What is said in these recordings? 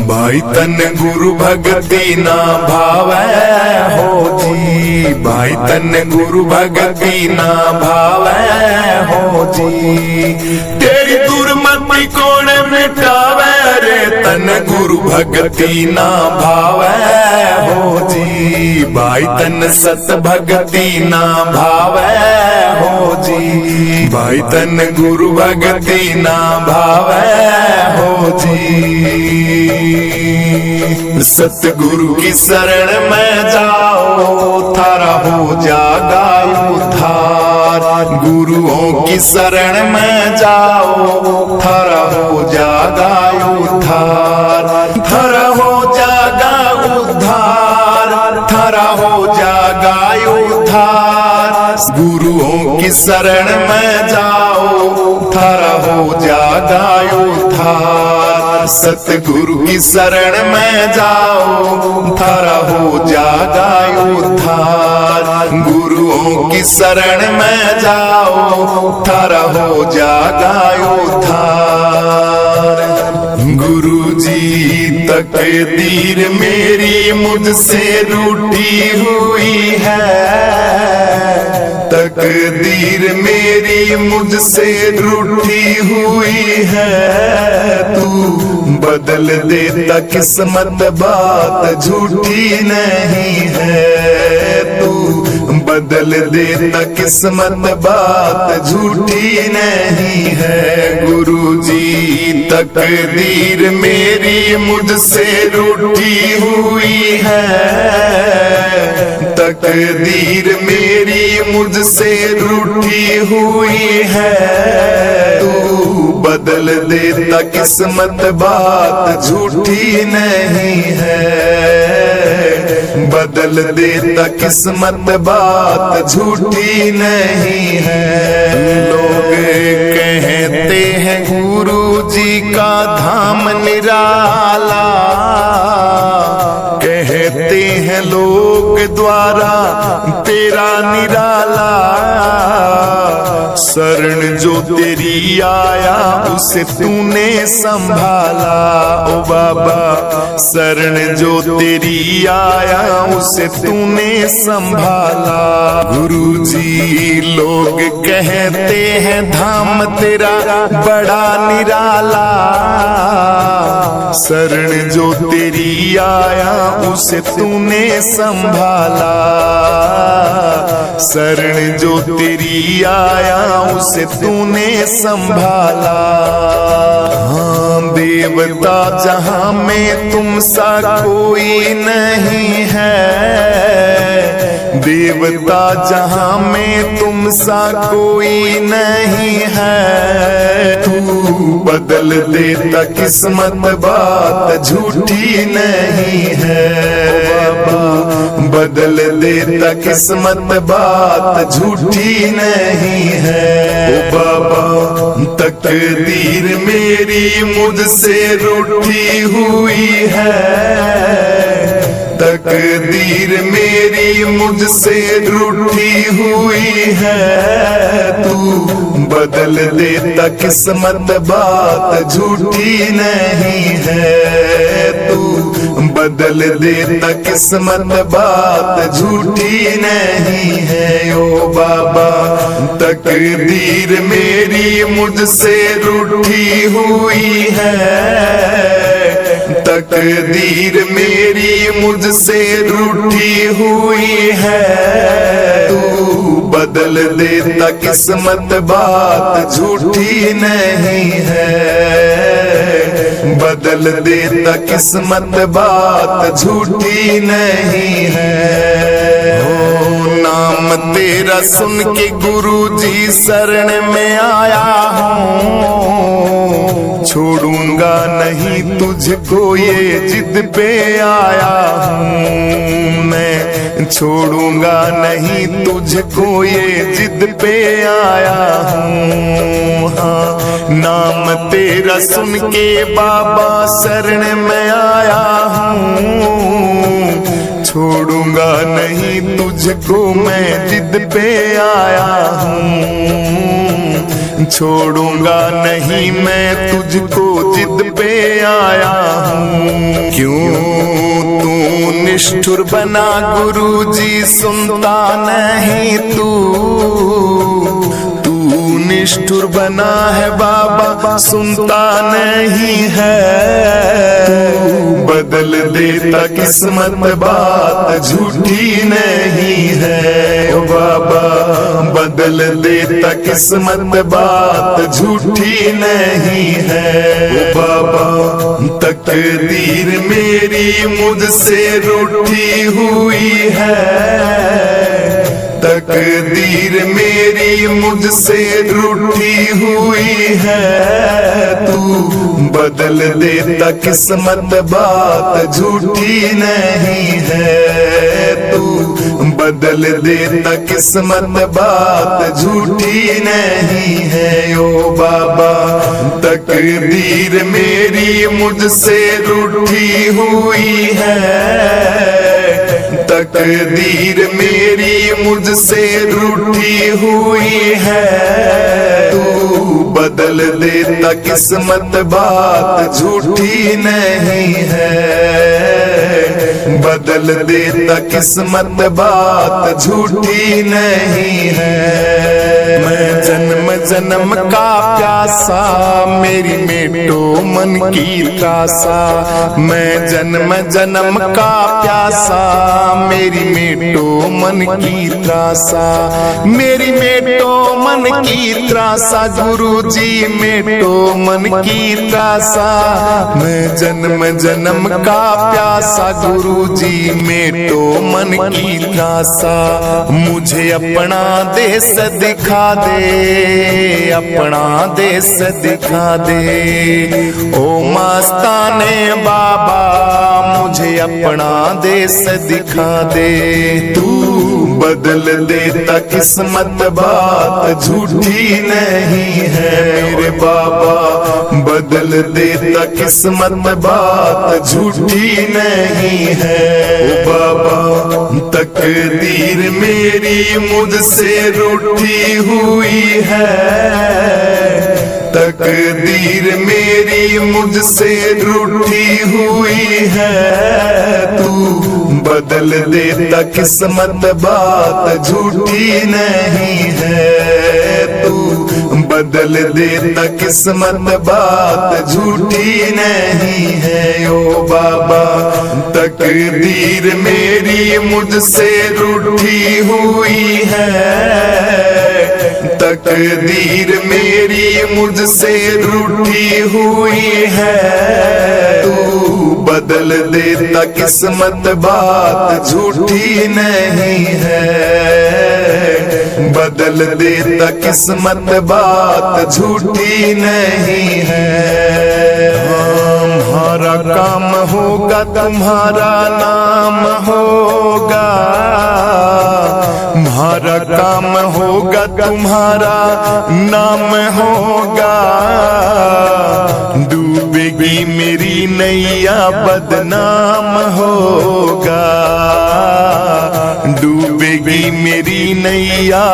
भाई तन गुरु भगति ना भावै हो जी, भाई तन गुरु भगति ना भावै हो जी। तेरी दुर्मति कौन मिटावे रे, तन गुरु भगति ना भावै हो जी। भाई तन सत भगति ना भावै हो जी, भाई तन गुरु भगति ना भावै हो जी। सतगुरु की शरण में जाओ थारा हो जागा उद्धार। गुरुओं की शरण में जाओ थारा हो जागा उद्धार। थारा हो जागा उद्धार, थारा हो जागा उद्धार। गुरुओं की शरण में जाओ थारा हो जागा उद्धार। सतगुरु की शरण में जाओ थारा हो जागा उद्धार। गुरुओं की शरण में जाओ थारा हो जागा उद्धार। गुरुजी तकदीर मेरी मुझसे रूठी हुई है, तकदीर मेरी मुझसे रूठी हुई है। तू बदल देता किस्मत बात झूठी नहीं है। तू बदल देता किस्मत बात झूठी नहीं है। गुरुजी तकदीर मेरी मुझसे रूठी हुई है, तकदीर मेरी मुझसे रूठी हुई है। तू बदल देता किस्मत बात झूठी नहीं है। बदल देता किस्मत बात झूठी नहीं है। लोग कहते हैं गुरु जी का धाम निराला, कहते हैं लोग द्वारा तेरा निराला। शरण जो तेरी आया उसे तूने संभाला ओ बाबा। शरण जो तेरी आया उसे तूने संभाला। गुरुजी लोग कहते हैं धाम तेरा बड़ा निराला। शरण जो तेरी आया उसे तूने संभाला। शरण जो तेरी आया उसे तूने संभाला। हाँ देवता जहां में तुम सा कोई नहीं है, देवता जहां में तुम सा कोई नहीं है। तू बदल देता किस्मत बात झूठी नहीं है। बदल देता किस्मत बात झूठी नहीं है। ओ बाबा तकदीर मेरी मुझसे रूठी हुई है, तकदीर मेरी मुझसे रूठी हुई है। तू बदल देता किस्मत बात झूठी नहीं है। तू बदल देता किस्मत बात झूठी नहीं है। ओ बाबा तकदीर मेरी मुझसे रूठी हुई है, तकदीर मेरी मुझसे रूठी हुई है। तू बदल देता किस्मत बात झूठी नहीं है। बदल देता किस्मत बात झूठी नहीं है। ओ नाम तेरा सुन के गुरुजी शरण में आया हूँ। छोड़ूंगा नहीं तुझको ये जिद पे आया हूँ मैं। छोड़ूंगा नहीं तुझको ये जिद पे आया हूँ। हाँ नाम तेरा सुन के बाबा शरण में आया हूँ। छोड़ूंगा नहीं तुझको मैं जिद पे आया हूँ। छोड़ूंगा नहीं मैं तुझको जिद पे आया हूँ। क्यों तू निष्ठुर बना गुरुजी, सुनता नहीं तू निष्ठुर बना है बाबा, सुनता नहीं है। बदल देता किस्मत, बात झूठी नहीं है ओ बाबा। बदल देता किस्मत, बात झूठी नहीं है ओ बाबा। तकदीर मेरी मुझसे रूठी हुई है, तकदीर मेरी मुझसे रूठी हुई है। तू बदल देता किस्मत, बात झूठी नहीं है। तू बदल देता किस्मत, बात झूठी नहीं है ओ बाबा। तकदीर मेरी मुझसे रूठी हुई है, तकदीर मेरी मुझसे रूठी हुई है। तू बदल देता किस्मत, बात झूठी नहीं है। बदल देता किस्मत, बात झूठी नहीं है। मैं जन्म जन्म का प्यासा, मेरी मेटो मन की त्रासा। मैं जन्म जन्म का प्यासा, मेरी मेटो मन की त्रासा। मेरी मेटो मन की त्रासा, गुरुजी मेटो मन की त्रासा। मैं जन्म जन्म का प्यासा, गुरुजी मेटो मन की त्रासा। मुझे अपना देश दिखा दे, अपना देश दिखा दे ओ मस्ताने बाबा। मुझे अपना देश दिखा दे। तू बदल देता किस्मत, बात झूठी नहीं है मेरे बाबा। बदल देता किस्मत, बात झूठी नहीं है ओ बाबा। तकदीर मेरी मुझसे रूठी हुई है, तकदीर मेरी मुझसे रूठी हुई है। तू बदल देता किस्मत, बात झूठी नहीं है। तू बदल देता किस्मत, बात झूठी नहीं है ओ बाबा। तकदीर मेरी मुझसे रूठी हुई है, तकदीर मेरी मुझसे रूठी हुई है। तू बदल देता किस्मत, बात झूठी नहीं है। बदल देता किस्मत, बात झूठी नहीं है। हमारा काम होगा, तुम्हारा नाम होगा। हमारा काम होगा, तुम्हारा नाम होगा। डूबेगी मेरी नैया, बदनाम होगा। डूबेगी मेरी नैया,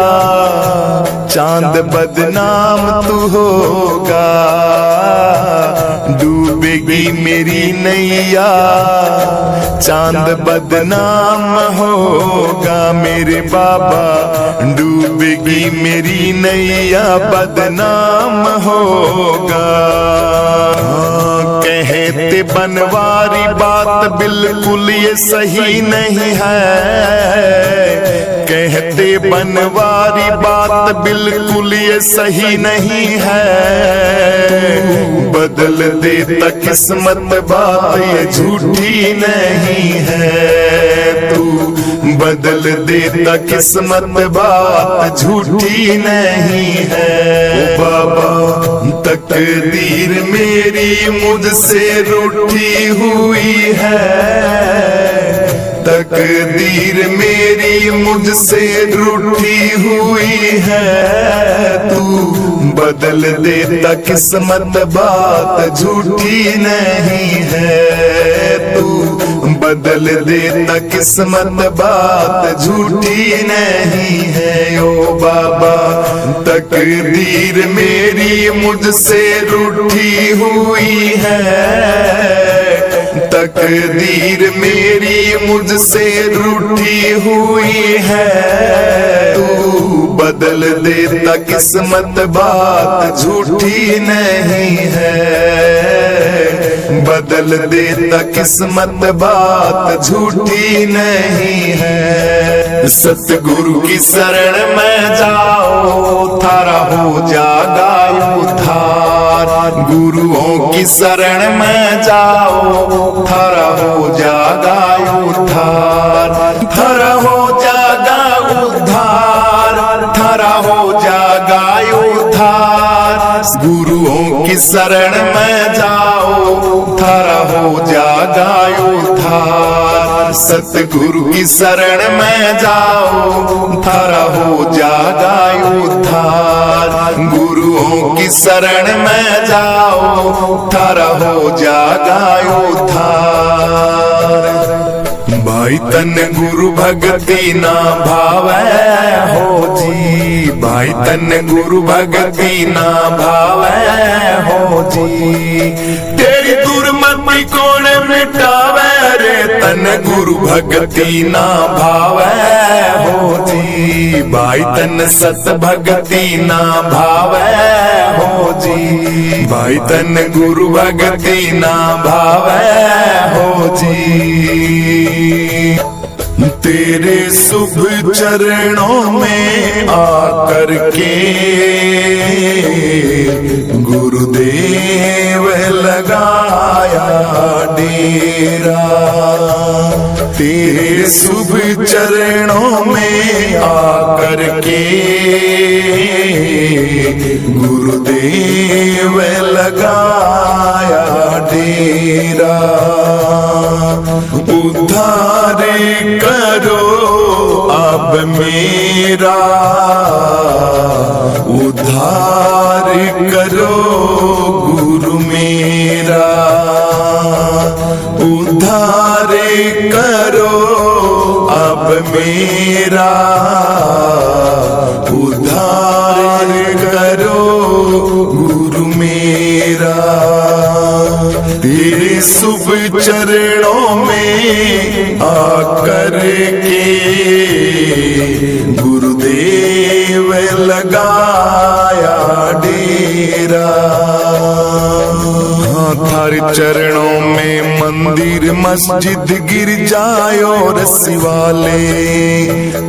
चांद बदनाम तू होगा। डूबेगी मेरी नैया, चांद बदनाम होगा मेरे बाबा। डूबेगी मेरी नैया, बदनाम होगा। कहते बनवारी बात बिल्कुल ये सही नहीं है। कहते बनवारी बात बिल्कुल ये सही नहीं है। बदल देता किस्मत, बात ये झूठी नहीं है। तू बदल देता किस्मत, बात झूठी नहीं है ओ बाबा। तकदीर मेरी मुझसे रूठी हुई है, तकदीर मेरी मुझसे रूठी हुई है। तू बदल देता किस्मत, बात झूठी नहीं है। तू बदल देता किस्मत, बात झूठी नहीं है ओ बाबा। तकदीर मेरी मुझसे रूठी हुई है, तकदीर मेरी मुझसे रूठी हुई है, तू बदल देता किस्मत बात झूठी नहीं है, बदल देता किस्मत बात झूठी नहीं है। सतगुरु की शरण में जाओ थारा हो जागा उद्धार, गुरुओं की शरण में जाओ थारा हो जागा उद्धार, थारा हो जागा उद्धार, थारा हो जागा उद्धार। गुरुओं की शरण में जाओ थारा हो जागा उद्धार, सतगुरु की शरण में जाओ थारा हो जागा उद्धार, गुरुओं की शरण में जाओ थारा हो जागा उद्धार। भाई तन गुरु भगति ना भावै हो जी, भाई तन गुरु भगति ना भावै हो जी, तेरी दुर्मति कौन मिटावे रे, तन गुरु भगति ना भावै हो जी, भाई तन सत भगति ना भावै हो जी, भाई तन गुरु भगति ना भावै हो जी। तेरे शुभ चरणों में आकर के गुरुदेव लगाया डेरा, तेरे शुभ चरणों में आकर के गुरुदेव लगाया डेरा, उद्धार करो अब मेरा, उद्धार करो गुरु मेरा, उद्धार करो अब मेरा, उद्धार करो गुरु मेरा। तेरे शुभ चरणों में आकर के गुरुदेव लगाया डेरा, थारे चरणों में मंदिर मस्जिद गिरजाए और शिवाले,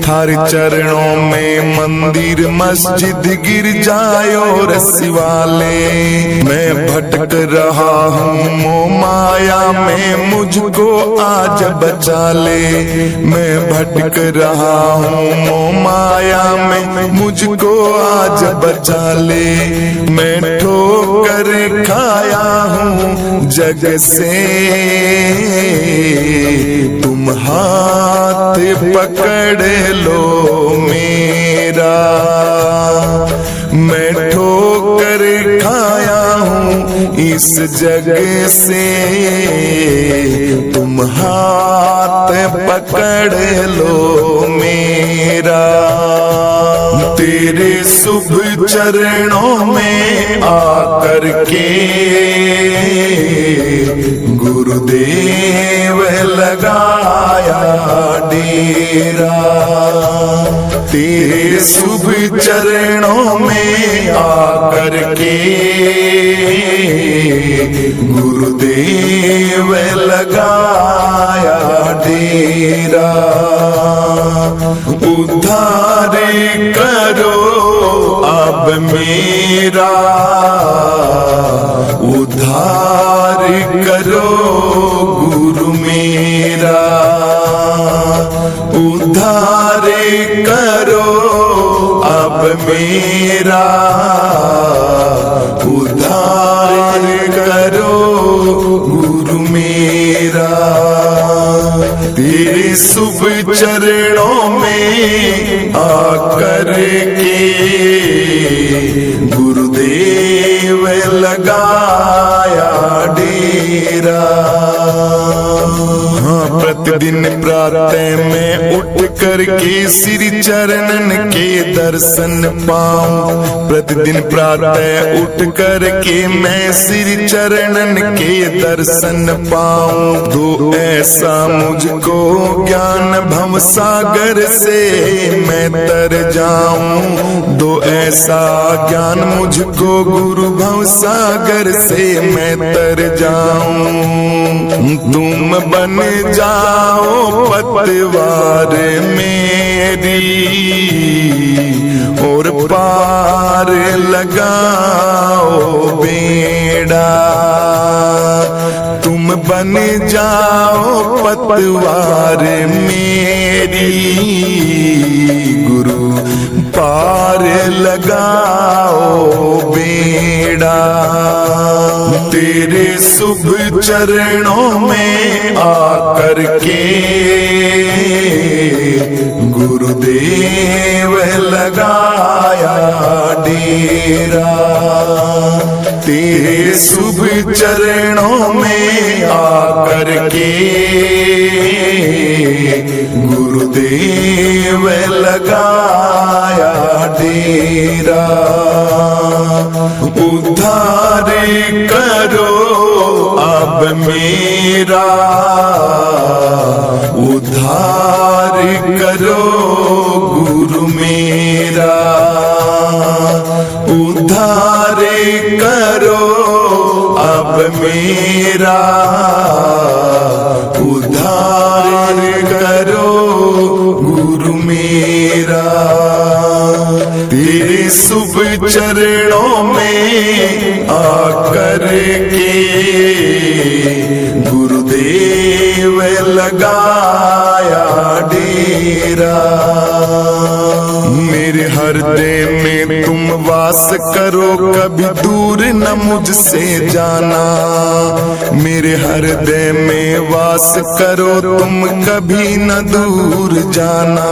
थारे चरणों में मंदिर मस्जिद गिरजाए और शिवाले। मैं भटक रहा हूँ मोह माया में, मुझको आज बचा ले, मैं भटक रहा हूँ मोह माया में, मुझको आज बचा ले। मैं ठोकर खाया हूँ जग से, तुम हाथ पकड़ लो मेरा, मैं ठोकर खाया हूँ इस जग से, तुम हाथ पकड़ लो मेरा। तेरे शुभ चरणों में आकर के गुरुदेव लगाया डेरा, तेरे शुभ चरणों में आकर के गुरुदेव लगाया डेरा, उद्धार करो अब मेरा, उद्धार करो गुरु मेरा, उद्धार करो अब मेरा, उद्धार करो गुरु मेरा। तेरे शुभ चरणों में आकर के गुरुदेव लगाया डेरा। प्रतिदिन प्रातः में उठ करके श्री चरणन के दर्शन पाऊं। प्रतिदिन प्रातः उठ करके मैं श्री चरणन के दर्शन पाऊं। दो ऐसा मुझको ज्ञान भव सागर से मैं तर जाऊं। दो ऐसा ज्ञान मुझको गुरु भव सागर से मैं तर जाऊं। तुम बन जाओ पतवार मेरी और पार लगाओ बेड़ा। तुम बन जाओ पतवार मेरी गुरु पार लगाओ बेड़ा। तेरे शुभ चरणों में आकर के गुरुदेव लगाया डेरा। तेरे शुभ चरणों में आकर के गुरुदेव लगाया डेरा। उद्धार करो अब मेरा, उद्धार करो गुरु मेरा। उद्धार करो अब मेरा, उद्धार करो गुरु मेरा। तेरे शुभ चरणों में आकर के गुरुदेव लगाया डेरा। मेरे हृदय में तुम वास करो, कभी दूर न मुझसे जाना। मेरे हृदय में वास करो तुम, कभी न दूर जाना।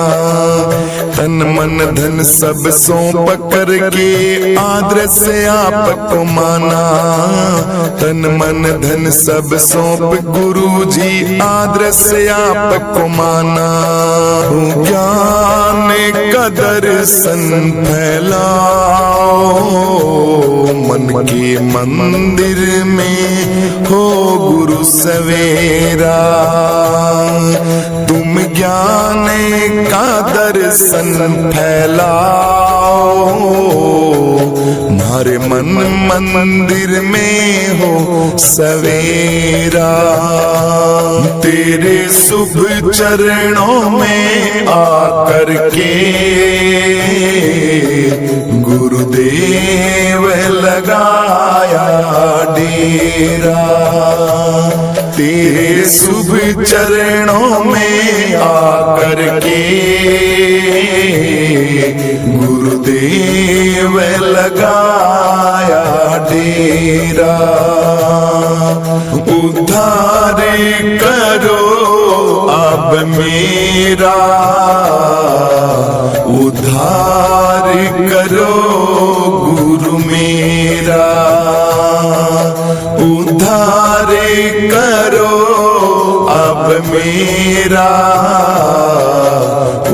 तन मन धन सब सौंप करके आदर से आपको माना। तन मन धन सब सौंप गुरु जी आदर से आपको माना। ज्ञान का दर्शन फैलाओ, मन के मंदिर में हो गुरु सवेरा। तुम ज्ञान का दर्शन फैलाओ, हमारे मन मंदिर में हो सवेरा। तेरे शुभ चरणों में आकर के गुरुदेव लगाया डेरा। तेरे शुभ चरणों में आकर के गुरुदेव लगाया डेरा। उद्धार करो अब मेरा, उद्धार करो गुरु मेरा। उद्धार करो अब मेरा,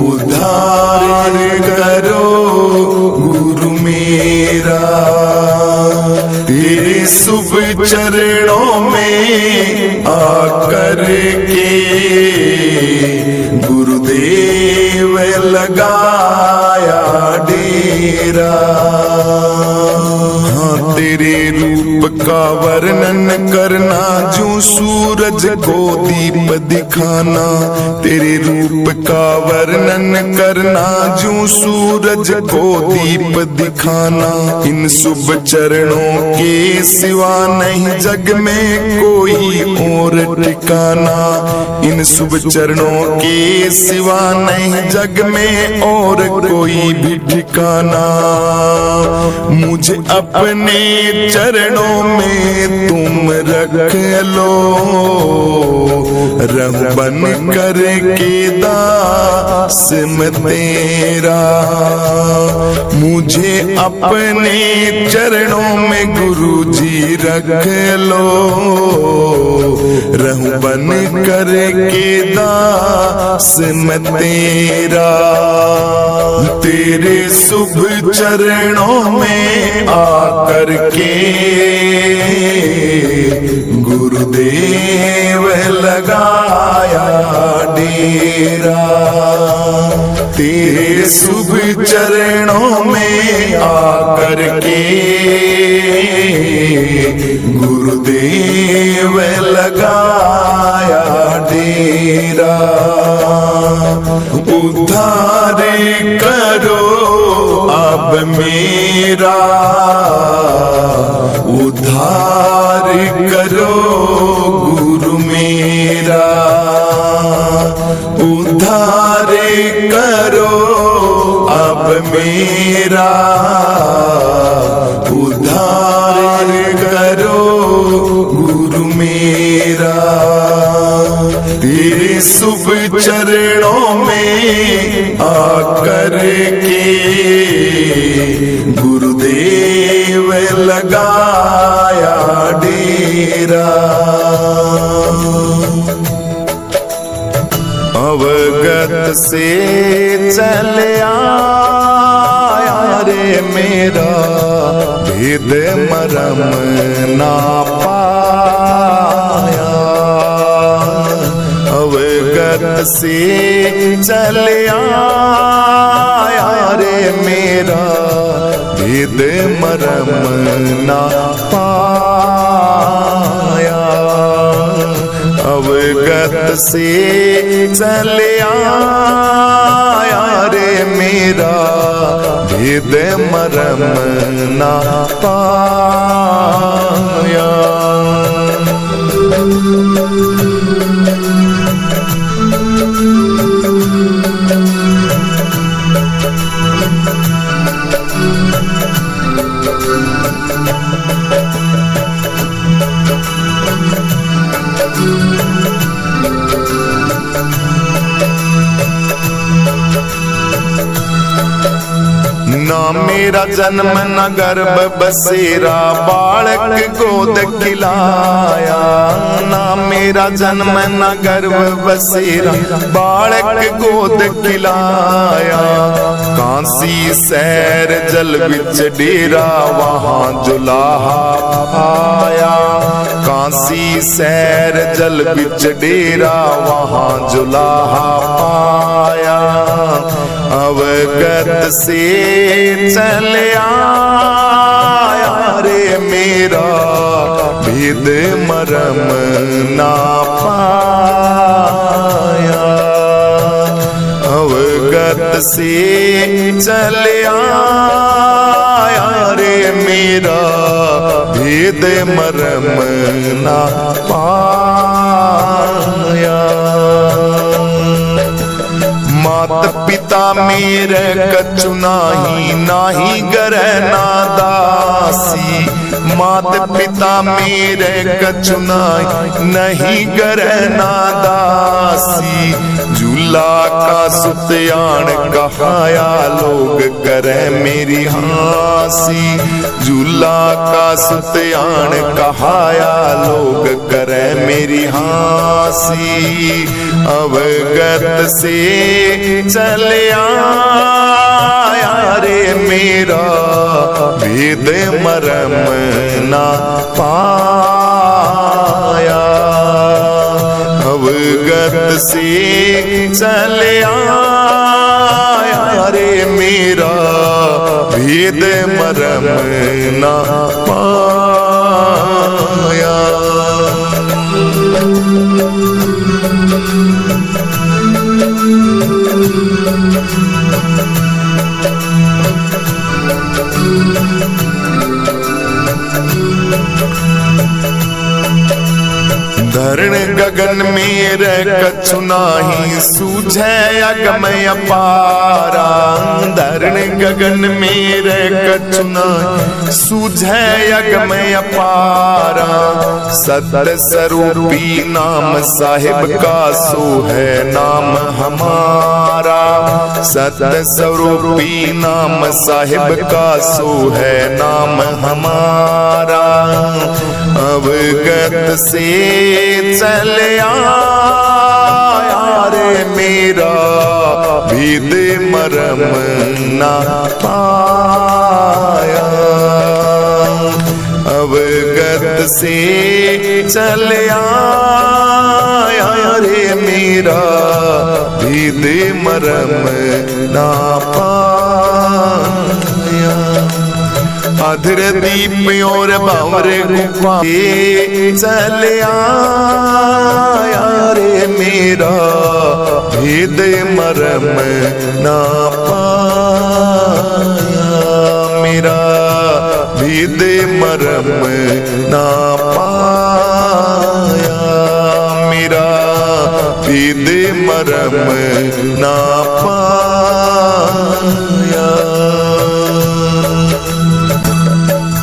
उद्धार करो गुरु मेरा। तेरे शुभ चरणों में आकर के गुरुदेव लगाया डेरा। हाँ, तेरे रूप का वर्णन करना जो सूरज को दीप दिखाना। तेरे रूप का वर्णन करना जो सूरज को दीप दिखाना। इन शुभ चरणों के सिवा नहीं जग में कोई और ठिकाना। इन शुभ चरणों के सिवा नहीं जग में और कोई भी ठिकाना। मुझे अपने चरणों में तुम रख लो, रंग बन कर के सिम तेरा। मुझे अपने चरणों में गुरुजी रख लो, रहूं बन कर के दास मैं तेरा। तेरे शुभ चरणों में आकर के गुरुदेव लगाया डेरा। तेरे शुभ चरणों में आकर के गुरुदेव लगाया डेरा। उद्धार करो अब मेरा, उद्धार करो गुरु मेरा। उद्धार करो अब मेरा, उद्धार करो गुरु मेरा। तेरे शुभ चरणों में आकर के गुरुदेव लगाया डेरा। अवगत से चल आया रे मेरा, भेद मरम ना पाया। अवगत से चल आया रे मेरा, भेद मरम ना पाया। अवगत से चल आया रे मेरा, भेद मरम ना पाया। ना मेरा जन्म न गर्भ बसेरा, बालक गोद खिलाया। ना मेरा जन्म न गर्भ बसेरा, बालक गोद खिलाया। कांसी सैर जल बिच डेरा, वहां जुलाहा आया। कांसी सैर जल बिच डेरा, वहां जुलाहा पाया। अवगत से चल आया रे मेरा, भेद मरम ना पाया। अवगत से चल आया रे मेरा, भेद मरम ना पाया। मात पिता मेरे कछु नाही, नाही गरह नादासी। मात पिता मेरे कछु नाही, नहीं गरह नादासी। झूला का सुत्यान कहाया, लोग करे मेरी हांसी। झूला का सुत्यान कहाया, लोग करे मेरी हांसी। अवगत से चल आया रे मेरा, भेद मरम ना पाया। अवगत से चल आया रे मेरा, भेद मरम ना पाया। धरण धरण गगन में रह कछु नाही सूझे अगमय अपारा। धरण गगन में रह कछु नाही सूझे अगमय अपारा। सत्य स्वरूपी नाम साहिब का सो है नाम हमारा। सत्य स्वरूपी नाम साहिब का सो है नाम हमारा। अवगत से चल आया रे मेरा भेद मरम ना पाया। अवगत से चल आया रे मेरा भेद मरम ना पाया। अधर दीप और बावरे गुफा चल आया रे मेरा भेद मरम ना पाया। मेरा भेद मरम ना पाया। मेरा भेद मरम ना पाया।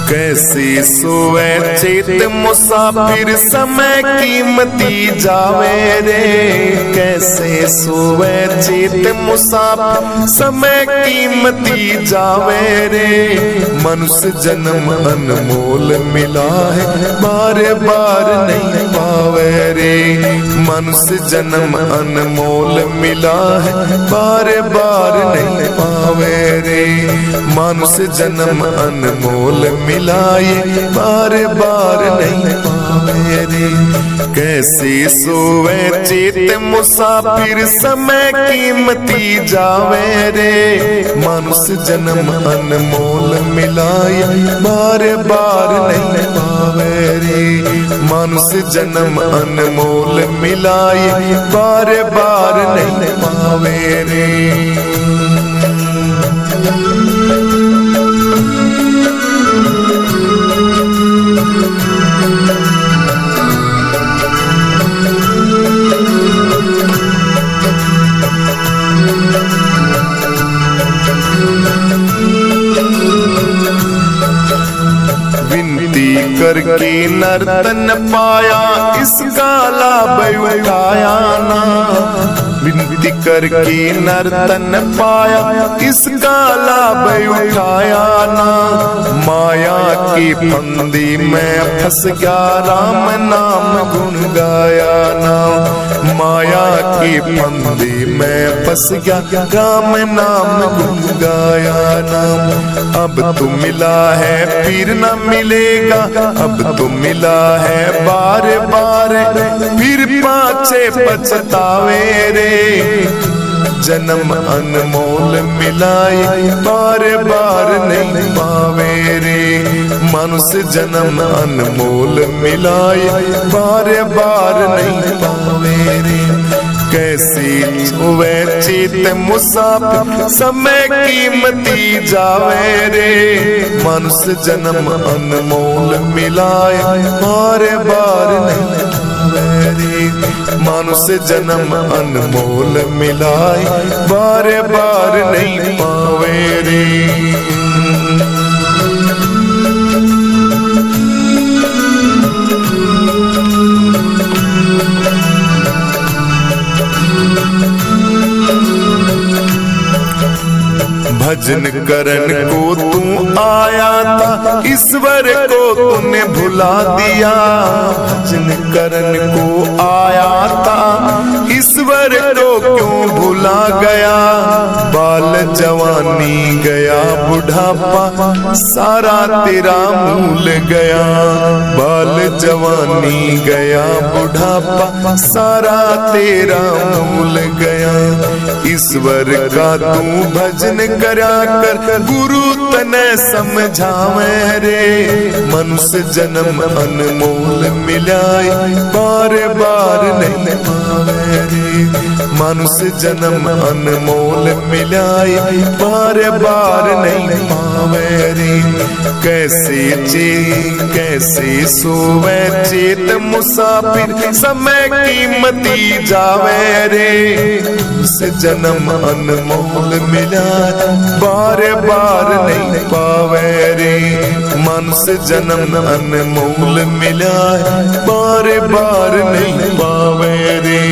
कैसे सोए चेत मुसाफिर समय कीमती जावे रे। कैसे सोए चेत मुसाफिर समय कीमती जावे रे। मनुष्य जन्म अनमोल मिला है बार बार नहीं पावे रे। मनुष्य जन्म अनमोल मिला है बार बार नहीं पावे रे। मनुष्य जन्म अनमोल मिलाए बार बार नहीं पावे रे। कैसे सोए चेत मुसाफिर समय कीमती जावे रे। मनुष्य जन्म अनमोल मिलाए बार बार नहीं पावे रे। मनुष्य जन्म अनमोल मिलाए बार बार नहीं पावे रे। करके नर्तन पाया इसका लाभ उठाया ना। विनती करके नर्तन पाया इसका लाभ उठाया ना। माया की फंदी में फंस गया राम नाम गुण गाया ना। माया की फंदी में फंस गया राम नाम गुण गाया ना। अब तो मिला है फिर न मिलेगा। अब तो मिला है बार बार फिर पाछे पछतावे रे। जन्म अनमोल मिलाए बार बार नहीं पावे रे। मनुष्य जन्म अनमोल मिलाए बार बार नहीं पावे रे। कैसी सोए चेत मुसाफिर समय कीमती जावे रे। मनुष्य जन्म अनमोल मिलाए बार बार नहीं पावे रे। मनुष्य जन्म अनमोल मिलाए बार बार नहीं पावे रे। भजन करन को तू आया था ईश्वर को तूने भुला दिया। भजन करन को आया था ईश्वर को क्यों भुला गया। बाल जवानी गया बुढ़ापा सारा तेरा भूल गया। बाल जवानी गया बुढ़ापा सारा तेरा भूल गया। ईश्वर का तू भजन करा कर गुरु तने समझावे रे। मनुष्य जन्म अनमोल मिलाए बार बार नहीं पावे रे। मनुष्य जन्म अनमोल मिला बार बार नहीं पावे रे। कैसे सोवे चेत मुसाफिर समय कीमती जावे रे। से जन्म अनमोल मिला बार बार नहीं पावे रे। मनुष्य जन्म अनमोल मिला बार बार नहीं पावे रे।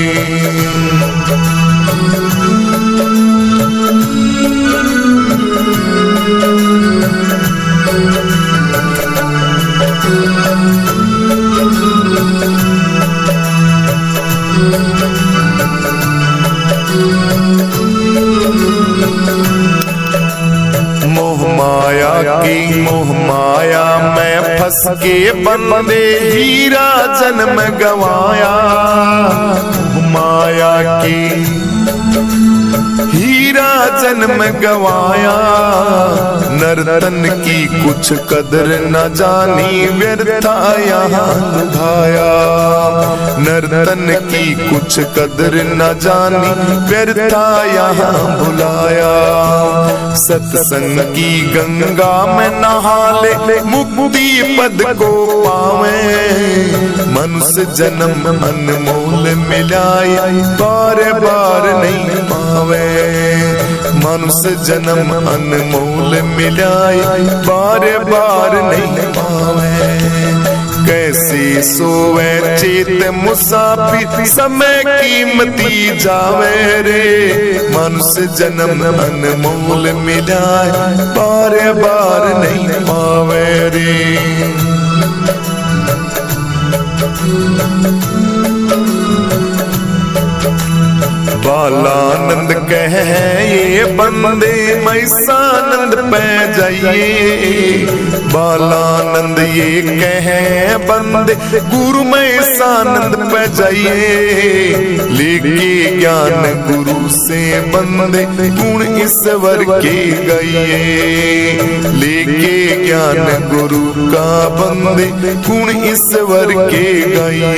मोह माया में फंस के बंदे हीरा जन्म गवाया। माया की हीरा जन्म गवाया। नर्तन की कुछ कदर न जानी व्यर्था यहाँ लुभाया। नर्तन की कुछ कदर न जानी व्यर्था यहाँ भुलाया। सत्संग की गंगा में नहा ले मुक्ति पद को पावे। मनुष्य जन्म अनमोल मिलाए बार बार नहीं पावे। मनुष्य जन्म अनमोल मिलाए बार बार नहीं पावे। कैसे सोवे चेत मुसाफिर समय कीमती जावे रे। मनुष्य जन्म अनमोल मिलाए बार बार नहीं पावे रे। बालानंद कहे ये बंदे मैसानंद पे जाइए। बालानंद ये कहे बंदे गुरु मैसानंद पे जाइए। लेके ज्ञान गुरु से बंदे गुण ईश्वर के गाइए। लेके ज्ञान गुरु का बंदे गुण ईश्वर के गाइए।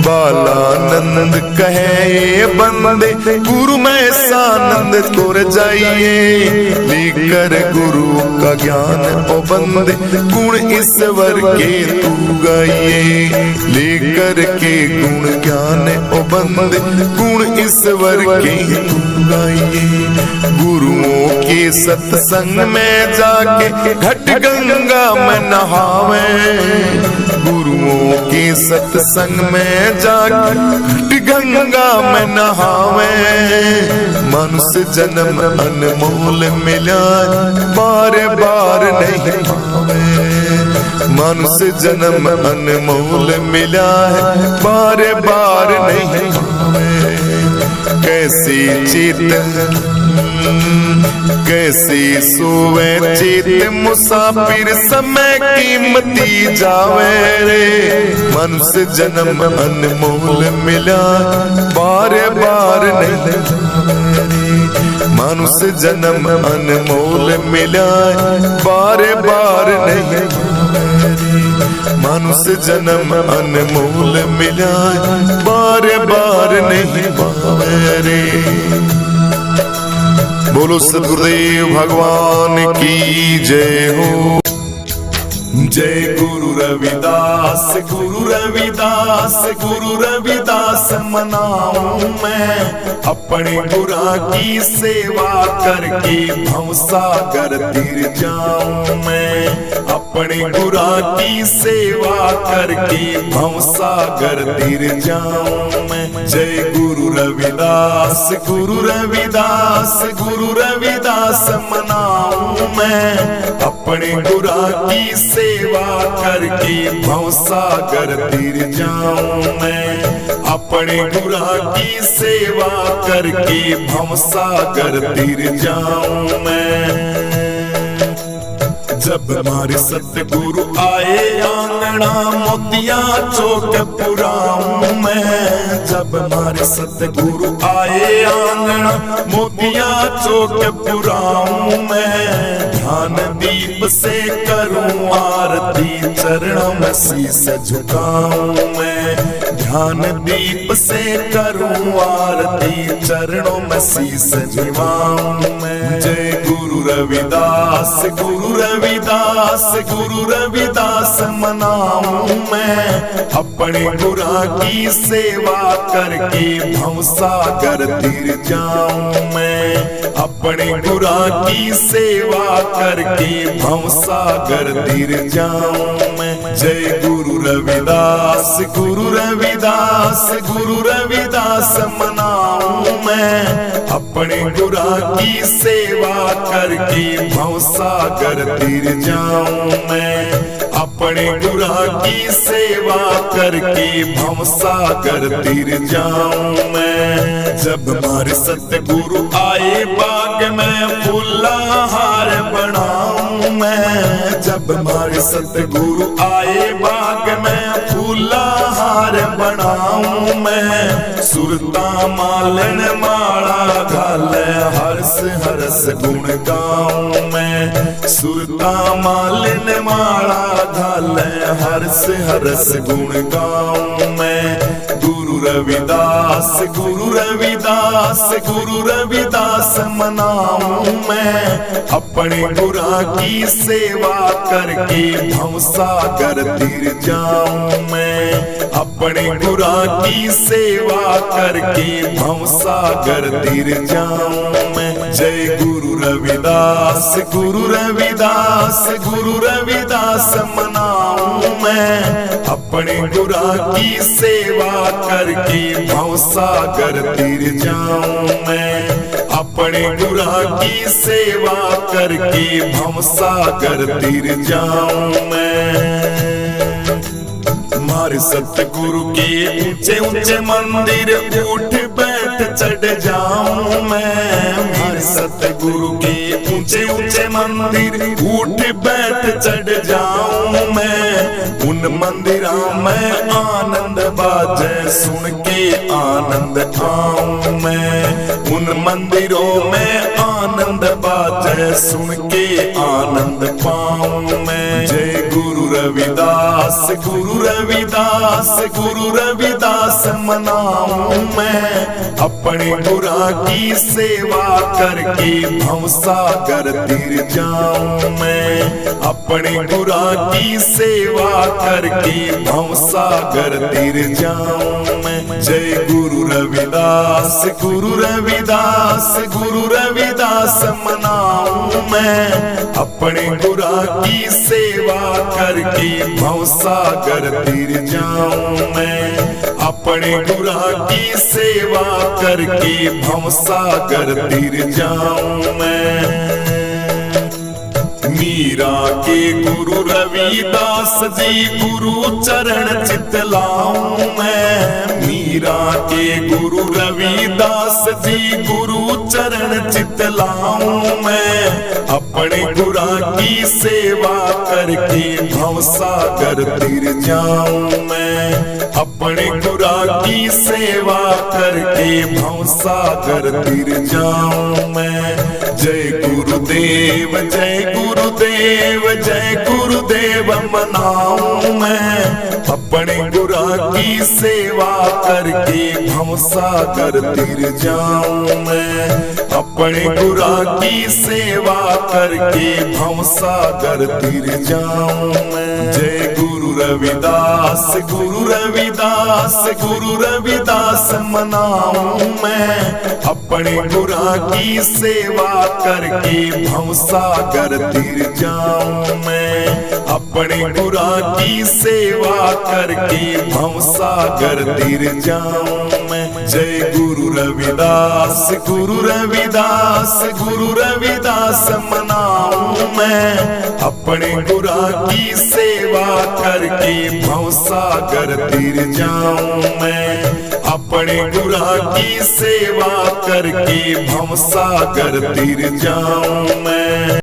बालानंद कहे बंदे गुरु में सानंद तोर जाइए। लेकर गुरु का ज्ञान ओ बंदे गुण ईश्वर के तू गाइए। लेकर के गुण ज्ञान ओ बंदे गुण ईश्वर के तू गाइए। गुरुओं के सत्संग में जाके घट गंगा में नहावे। गुरुओं के सत्संग में जाके घट गंगा में नहावे। मनुष्य जन्म अनमोल मिला बार बार नहीं पावे। मनुष्य जन्म अनमोल मिला है बार बार नहीं पावे। कैसे सोवे चेत मुसाफिर समय कीमती जावे रे। मनुष्य जन्म अनमोल मिला बार बार नहीं पावे रे। मनुष्य जन्म अनमोल मिला बार बार नहीं पावे रे। मनुष्य जन्म अनमोल मिला बार बार नहीं पावे रे। बोलो सद्गुरुदेव भगवान की जय हो। जय गुरु रविदास गुरु रविदास गुरु रविदास मनाऊं मैं। अपने गुरा की सेवा करके भवसागर तीर जाऊं मैं। अपने गुरा की सेवा करके भवसागर तीर जाऊं मैं। जय गुरु रविदास गुरु रविदास गुरु रविदास मनाऊं मैं। अपने गुरा की सेवा करके भवसागर तीर जाऊं मैं। अपने गुरा की सेवा करके भवसागर तीर जाऊं मैं। जब हमारे सतगुरु आए आंगना मोतिया चौक पुराऊं मैं। जब हमारे सतगुरु आए आंगना मोतिया चौक पुराऊं मैं। ध्यान दीप से करूं आरती चरणों में शीश झुकाऊं मैं। ध्यान दीप से करूं आरती, चरणों में शीस झुकाऊं मैं। जय गुरु रविदास, गुरु रविदास, गुरु रविदास मनाऊं मैं। अपने गुरा की सेवा करके भवसागर तीर जाऊं मैं। अपने गुरा की सेवा करके भवसागर तीर जाऊं मैं। जय गुरु रविदास, गुरु रविदास, गुरु रविदास मनाऊं मैं। अपने गुरा की सेवा करके भवसागर तीर जाऊं मैं। अपने गुरा की सेवा करके भवसागर तीर जाऊं मैं। जब हमारे सतगुरु आए बाग में फूलहार बनाऊं मैं। जब हमारे सतगुरु आए बाग में फूलहार बनाऊं मैं। सुरता मालन माला घाले हर्ष हरस गुण गाऊं मैं। सुरता मालन माला घाले हर्ष हरस गुण गाऊं मैं। गुरु रविदास, गुरु रविदास, गुरु रविदास मनाऊं मैं। अपने गुरा की सेवा करके भवसागर तीर जाऊं मैं। अपने गुरा की सेवा करके भवसागर तीर जाऊं मैं। जय गुरु रविदास, गुरु रविदास, गुरु रविदास मनाऊं मैं। अपने गुरा की सेवा करके भवसागर तीर जाऊं मैं। अपने गुरा की सेवा करके भवसागर तीर जाऊं मैं। हमारे सतगुरु के ऊंचे ऊंचे मंदिर उठ बैठ चढ़ जाऊं मैं। हमारे सतगुरु के ऊंचे ऊंचे मंदिर उठ बैठ चढ़ जाऊं मैं। उन मंदिरों में आनंद बाजे सुन के आनंद आऊं मैं। उन मंदिरों में आनंद बाजे सुन के आनंद पाऊं मैं। जय गुरु रविदास, गुरु रविदास, गुरु रविदास मनाऊं मैं। अपने गुरा की सेवा करके भवसागर तीर जाऊं मैं। अपने गुरा की सेवा करके भवसागर तीर जाऊं मैं। जय गुरु रविदास, गुरु रविदास, गुरु रविदास मनाऊं मैं। अपने गुरा की सेवा करके भवसागर तीर जाऊं मैं। अपने गुरा की सेवा करके भवसागर तीर जाऊं मैं। मीरा के गुरु रविदास जी गुरु चरण चितलाऊं मैं। मीरा के गुरु रविदास जी गुरु चरण चितलाऊं मैं। अपने गुरा की सेवा करके भवसागर तीर जाऊं मैं। अपने गुरा की सेवा करके भवसागर तीर जाऊं मैं। जय गुरुदेव, जय गुरुदेव, जय गुरुदेव मनाऊं मैं। अपने गुरा की सेवा करके भवसागर तीर जाऊं मैं। अपने गुरा की सेवा करके भवसागर तीर जाऊं मैं। जय गुरु रविदास, गुरु रविदास, गुरु रविदास मनाऊं मैं। अपने गुरा की सेवा करके भवसागर तीर जाऊं मैं। अपने गुरा की सेवा करके भवसागर तीर जाऊं मैं। जय गुरु रविदास, गुरु रविदास, गुरु रविदास मनाऊं मैं। अपने गुरा की सेवा करके भवसागर तीर जाऊं मैं। अपने गुरा की सेवा करके भवसागर तीर जाऊं मैं।